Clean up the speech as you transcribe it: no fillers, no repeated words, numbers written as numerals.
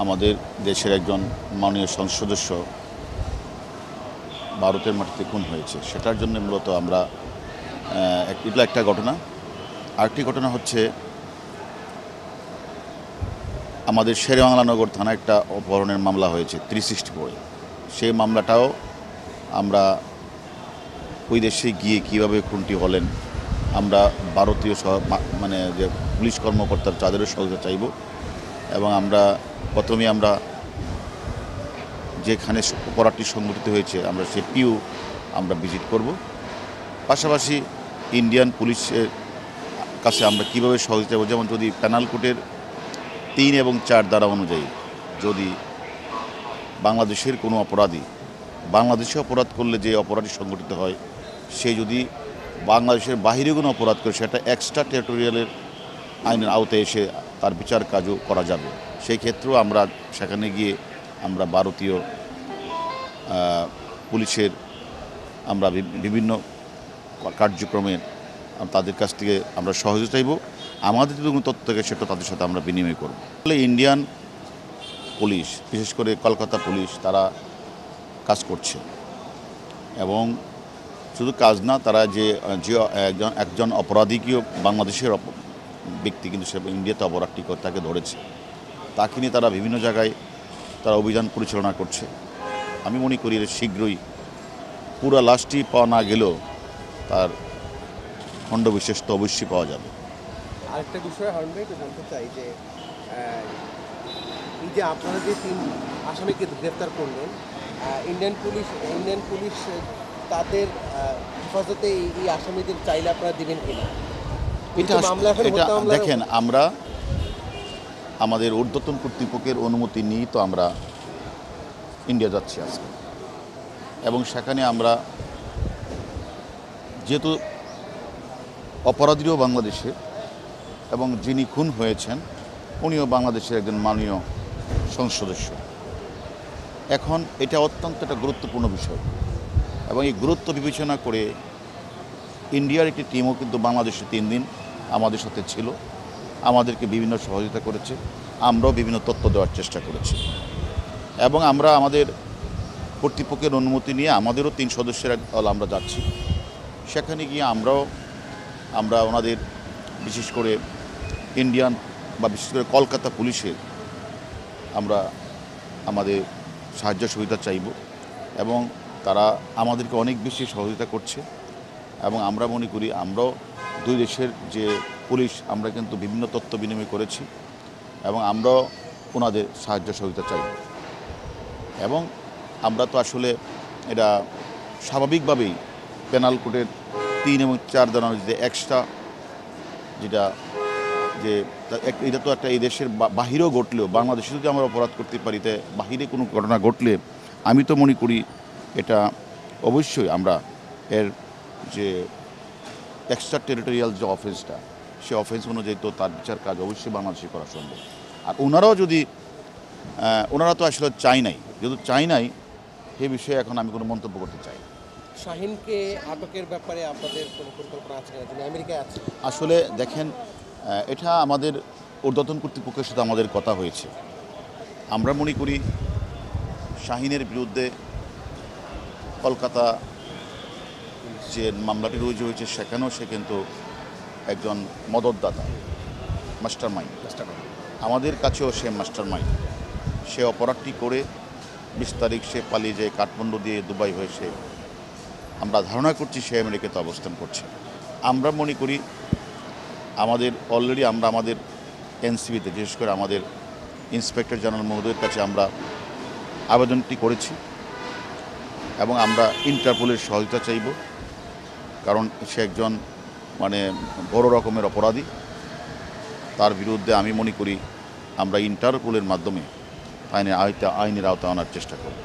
আমাদের দেশের একজন মাননীয় সংসদ সদস্য ভারতের মাটিতে খুন হয়েছে, সেটার জন্য মূলত আমরা এটা একটা ঘটনা। আরেকটি ঘটনা হচ্ছে আমাদের শেরেবাংলানগর থানায় একটা অপহরণের মামলা হয়েছে 364। সেই মামলাটাও আমরা ওই দেশে গিয়ে কীভাবে খুনটি হলেন আমরা ভারতীয় মানে যে পুলিশ কর্মকর্তার তাদেরও সহযোগিতা চাইব। এবং আমরা প্রথমে আমরা যেখানে অপরাধটি সংঘটিত হয়েছে আমরা সেটিও আমরা ভিজিট করব। পাশাপাশি ইন্ডিয়ান পুলিশের কাছে আমরা কীভাবে সহযোগিতা করব, যেমন যদি পেনাল কোডের 3 এবং 4 ধারা অনুযায়ী যদি বাংলাদেশের কোনো অপরাধী বাংলাদেশে অপরাধ করলে যে অপরাধী সংঘটিত হয়, সে যদি বাংলাদেশের বাহিরে কোনো অপরাধ করে সেটা এক্সট্রা টেরিটোরিয়ালের আইনের আওতায় এসে তার বিচার কাজও করা যাবে। সেই ক্ষেত্রেও আমরা সেখানে গিয়ে আমরা ভারতীয় পুলিশের আমরা বিভিন্ন কার্যক্রমে তাদের কাছ থেকে আমরা সহযোগিতা চাইব। আমাদের যদি কোনো তথ্য থাকে সেটা তাদের সাথে আমরা বিনিময় করব। ফলে ইন্ডিয়ান পুলিশ, বিশেষ করে কলকাতা পুলিশ, তারা কাজ করছে এবং শুধু কাজ না, তারা যে একজন অপরাধীকেও বাংলাদেশের ব্যক্তি কিন্তু সে ইন্ডিয়াতে অপরাধটি করে তাকে ধরেছে, তাকে নিয়ে তারা বিভিন্ন জায়গায় তারা অভিযান পরিচালনা করছে। আমি মনে করি শীঘ্রই পুরো লাশটি পাওয়া না গেলেও তার খণ্ডবিশেষ তো অবশ্যই পাওয়া যাবে। আরেকটা বিষয় হারুন ভাই একটু জানতে চাই যে এই যে আপনারা যে 3 আসামিকে গ্রেফতার করলেন, ইন্ডিয়ান পুলিশ তাদের হেফাজতে এই আসামিদের চাইলে আপনারা দিবেন কিনা? এটা দেখেন, আমরা আমাদের ঊর্ধ্বতন কর্তৃপক্ষের অনুমতি নিয়ে তো আমরা ইন্ডিয়া যাচ্ছি আজকে, এবং সেখানে আমরা যেহেতু অপরাধীও বাংলাদেশে এবং যিনি খুন হয়েছেন উনিও বাংলাদেশের একজন মাননীয় সংসদ সদস্য, এখন এটা অত্যন্ত একটা গুরুত্বপূর্ণ বিষয় এবং এই গুরুত্ব বিবেচনা করে ইন্ডিয়ার একটি টিমও কিন্তু বাংলাদেশে 3 দিন আমাদের সাথে ছিল, আমাদেরকে বিভিন্ন সহযোগিতা করেছে, আমরাও বিভিন্ন তথ্য দেওয়ার চেষ্টা করেছি এবং আমরা আমাদের কর্তৃপক্ষের অনুমতি নিয়ে আমাদেরও 3 সদস্যের দল আমরা যাচ্ছি। সেখানে গিয়ে আমরা ওনাদের বিশেষ করে ইন্ডিয়ান বা বিশেষ করে কলকাতা পুলিশের আমরা আমাদের সাহায্য সুবিধা চাইব এবং তারা আমাদেরকে অনেক বেশি সহযোগিতা করছে এবং আমরা মনে করি আমরাও 2 দেশের যে পুলিশ আমরা কিন্তু বিভিন্ন তথ্য বিনিময় করেছি এবং আমরাও ওনাদের সাহায্য সহযোগিতা চাইব। এবং আমরা তো আসলে এটা স্বাভাবিকভাবেই পেনাল কোডের 3 এবং 4 ধারা যে এক্সট্রা যেটা যে এটা তো একটা এই দেশের বাহিরেও ঘটলেও বাংলাদেশে যদি আমরা অপরাধ করতে পারি, তাই বাহিরে কোনো ঘটনা ঘটলে আমি তো মনে করি এটা অবশ্যই আমরা এর যে এক্সট্রা টেরিটোরিয়াল যে অফেন্সটা, সে অফেন্স অনুযায়ী তো তার বিচার কাজ অবশ্যই বাংলাদেশে করা সম্ভব। আর ওনারা তো আসলে চাই নাই, যেহেতু চাই নাই সে বিষয়ে এখন আমি কোনো মন্তব্য করতে চাই। শাহিনকে আটকের ব্যাপারে আপনাদের কোনো পরিকল্পনা আছে কিনা? তিনি আমেরিকায় আছে। আসলে দেখেন, এটা আমাদের ঊর্ধ্বতন কর্তৃপক্ষের সাথে আমাদের কথা হয়েছে। আমরা মনে করি শাহিনের বিরুদ্ধে কলকাতা যে মামলাটি রুজু হয়েছে সেখানেও সে কিন্তু একজন মদতদাতা, মাস্টার মাইন্ড। আমাদের কাছেও সে মাস্টার মাইন্ড। সে অপরাধটি করে 20 তারিখ সে পালিয়ে যায় কাঠমান্ডু দিয়ে দুবাই হয়েছে। আমরা ধারণা করছি সে আমেরিকাতে অবস্থান করছে। আমরা মনে করি আমাদের অলরেডি আমরা আমাদের এনসিবিতে বিশেষ করে আমাদের ইন্সপেক্টর জেনারেল মহোদয়ের কাছে আমরা আবেদনটি করেছি এবং আমরা ইন্টারপোলের সহযোগিতা চাইব, কারণ সে একজন মানে বড় রকমের অপরাধী। তার বিরুদ্ধে আমি মনে করি আমরা ইন্টারপোলের মাধ্যমে আইনের আওতায় আনার চেষ্টা করব।